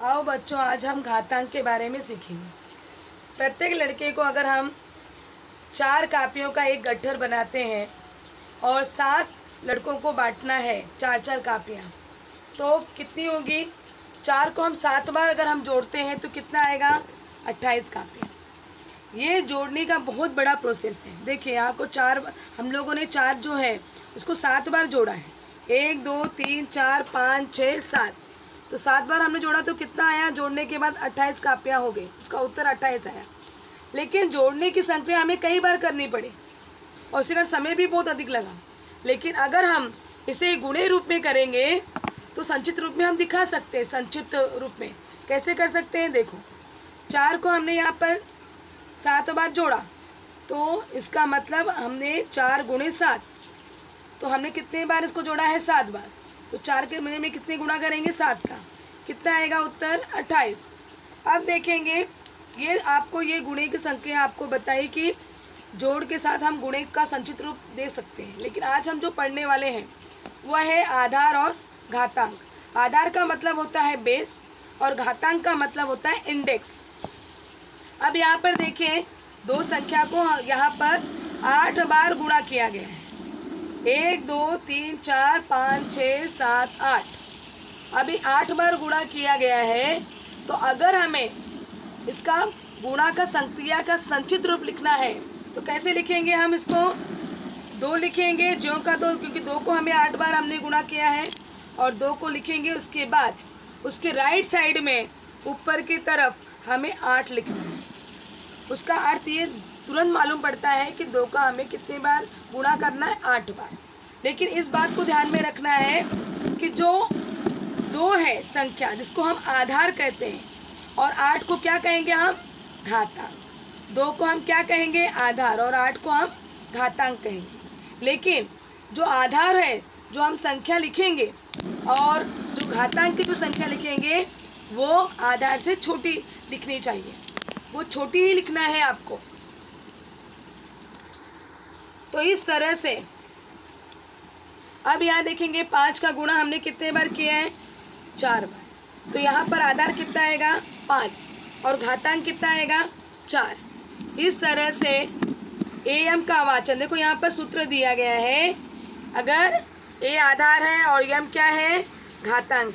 आओ बच्चों, आज हम घातांक के बारे में सीखेंगे। प्रत्येक लड़के को अगर हम 4 कापियों का एक गट्ठर बनाते हैं और 7 लड़कों को बांटना है 4-4 कापियाँ, तो कितनी होगी? 4 को हम 7 बार अगर हम जोड़ते हैं तो कितना आएगा? 28 कापियाँ। ये जोड़ने का बहुत बड़ा प्रोसेस है। देखिए, आपको 4 हम लोगों ने 4 जो है इसको 7 बार जोड़ा है। 1 2 3 4 5 6 7, तो 7 बार हमने जोड़ा तो कितना आया? जोड़ने के बाद 28 कापियाँ हो गई। उसका उत्तर 28 आया। लेकिन जोड़ने की संक्रिया हमें कई बार करनी पड़ी और इसी कारण समय भी बहुत अधिक लगा। लेकिन अगर हम इसे गुणे रूप में करेंगे तो संचित रूप में हम दिखा सकते हैं। संचित रूप में कैसे कर सकते हैं? देखो, 4 को हमने यहाँ पर 7 बार जोड़ा, तो इसका मतलब हमने 4 गुणे 7, तो हमने कितने बार इसको जोड़ा है? 7 बार। तो 4 के महीने में कितने गुणा करेंगे? 7 का। कितना आएगा उत्तर? 28। अब देखेंगे, ये आपको ये गुणे की संख्या आपको बताई कि जोड़ के साथ हम गुणे का संचित रूप दे सकते हैं। लेकिन आज हम जो पढ़ने वाले हैं वह है आधार और घातांक। आधार का मतलब होता है बेस और घातांक का मतलब होता है इंडेक्स। अब यहाँ पर देखिए, 2 संख्या को यहाँ पर 8 बार गुणा किया गया है। 1 2 3 4 5 6 7 8। अभी 8 बार गुणा किया गया है, तो अगर हमें इसका गुणा का संक्रिया का संचित रूप लिखना है तो कैसे लिखेंगे? हम इसको 2 लिखेंगे, ज्यों का तो, क्योंकि 2 को हमें 8 बार हमने गुणा किया है और 2 को लिखेंगे। उसके बाद उसके राइट साइड में ऊपर की तरफ हमें 8 लिखना है। उसका अर्थ ये तुरंत मालूम पड़ता है कि 2 का हमें कितने बार गुणा करना है? 8 बार। लेकिन इस बात को ध्यान में रखना है कि जो 2 है संख्या जिसको हम आधार कहते हैं और 8 को क्या कहेंगे हम? घातांक। 2 को हम क्या कहेंगे? आधार, और 8 को हम घातांक कहेंगे। लेकिन जो आधार है, जो हम संख्या लिखेंगे, और जो घातांक की जो संख्या लिखेंगे वो आधार से छोटी लिखनी चाहिए। वो छोटी ही लिखना है आपको। तो इस तरह से अब यहाँ देखेंगे, 5 का गुणा हमने कितने बार किया है? 4 बार। तो यहाँ पर आधार कितना आएगा? 5, और घातांक कितना आएगा? 4। इस तरह से एम का वाचन, देखो यहाँ पर सूत्र दिया गया है। अगर ए आधार है और यम क्या है? घातांक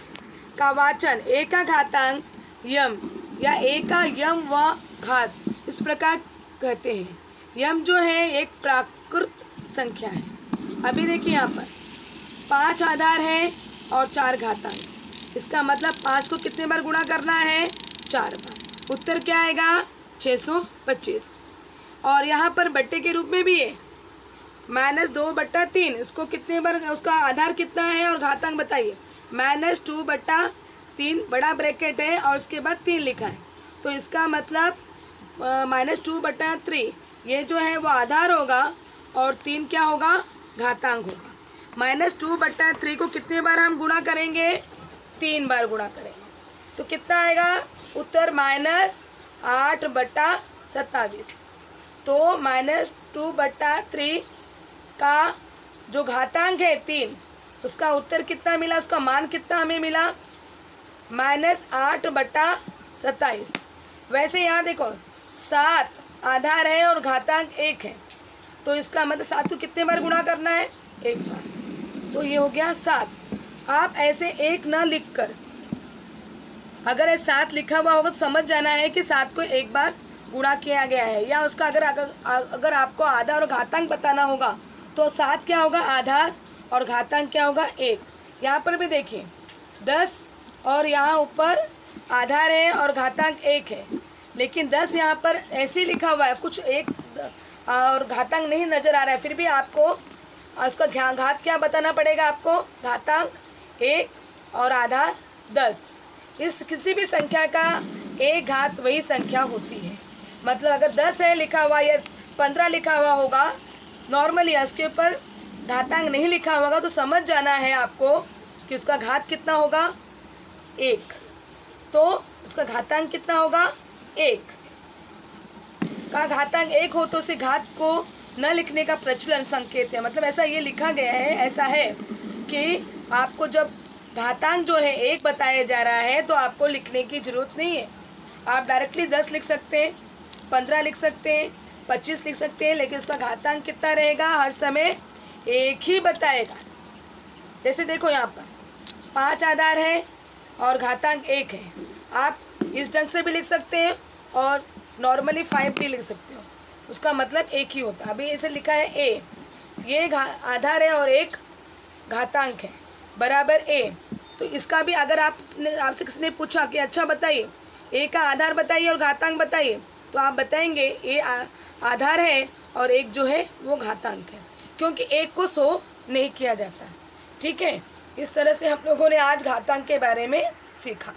का वाचन, ए का घातांक यम, या ए का यम व घात, इस प्रकार कहते हैं। यम जो है एक प्राकृत संख्या है। अभी देखिए, यहाँ पर 5 आधार है और 4 घातांक। इसका मतलब 5 को कितने बार गुणा करना है? 4 बार। उत्तर क्या आएगा? 625। और यहाँ पर बट्टे के रूप में भी है, -2/3। इसको कितने बार, उसका आधार कितना है और घातांक बताइए? -2/3, बड़ा ब्रैकेट है और उसके बाद 3 लिखा है, तो इसका मतलब -2/3 ये जो है वो आधार होगा और 3 क्या होगा? घातांक होगा। -2/3 को कितने बार हम गुणा करेंगे? 3 बार गुणा करेंगे। तो कितना आएगा उत्तर? -8/27। तो -2/3 का जो घातांक है 3, उसका उत्तर कितना मिला? उसका मान कितना हमें मिला? -8/27। वैसे यहाँ देखो, 7 आधार है और घातांक 1 है, तो इसका मतलब 7 को कितने बार गुणा करना है? 1 बार। तो ये हो गया 7। आप ऐसे 1 ना लिख कर, अगर 7 लिखा हुआ होगा तो समझ जाना है कि 7 को 1 बार गुणा किया गया है। या उसका अगर आपको आधार और घातांक बताना होगा तो 7 क्या होगा? आधार, और घातांक क्या होगा? 1। यहाँ पर भी देखिए, 10 और यहाँ ऊपर आधार है और घातांक 1 है, लेकिन 10 यहाँ पर ऐसे लिखा हुआ है, कुछ 1 और घातांक नहीं नज़र आ रहा है। फिर भी आपको उसका घात क्या बताना पड़ेगा आपको? घातांक 1 और आधार 10। इस किसी भी संख्या का एक घात वही संख्या होती है। मतलब अगर 10 है लिखा हुआ या 15 लिखा हुआ होगा, नॉर्मली उसके ऊपर घातांक नहीं लिखा होगा, तो समझ जाना है आपको कि उसका घात कितना होगा? 1। तो उसका घातांक कितना होगा? 1 का घातांक 1 हो तो उसे घात को न लिखने का प्रचलन संकेत है। मतलब ऐसा ये लिखा गया है, ऐसा है कि आपको जब घातांक जो है 1 बताया जा रहा है तो आपको लिखने की ज़रूरत नहीं है। आप डायरेक्टली 10 लिख सकते हैं, 15 लिख सकते हैं, 25 लिख सकते हैं, लेकिन उसका घातांक कितना रहेगा, हर समय 1 ही बताएगा। जैसे देखो यहाँ पर 5 आधार है और घातांक 1 है। आप इस ढंग से भी लिख सकते हैं और नॉर्मली 5 भी लिख सकते हो, उसका मतलब 1 ही होता है। अभी ऐसे लिखा है ए, ये आधार है और 1 घातांक है बराबर ए। तो इसका भी अगर आपसे किसी ने पूछा कि अच्छा बताइए ए का आधार बताइए और घातांक बताइए, तो आप बताएंगे ए आधार है और 1 जो है वो घातांक है, क्योंकि 1 को 100 नहीं किया जाता। ठीक है, इस तरह से हम लोगों ने आज घातांक के बारे में सीखा।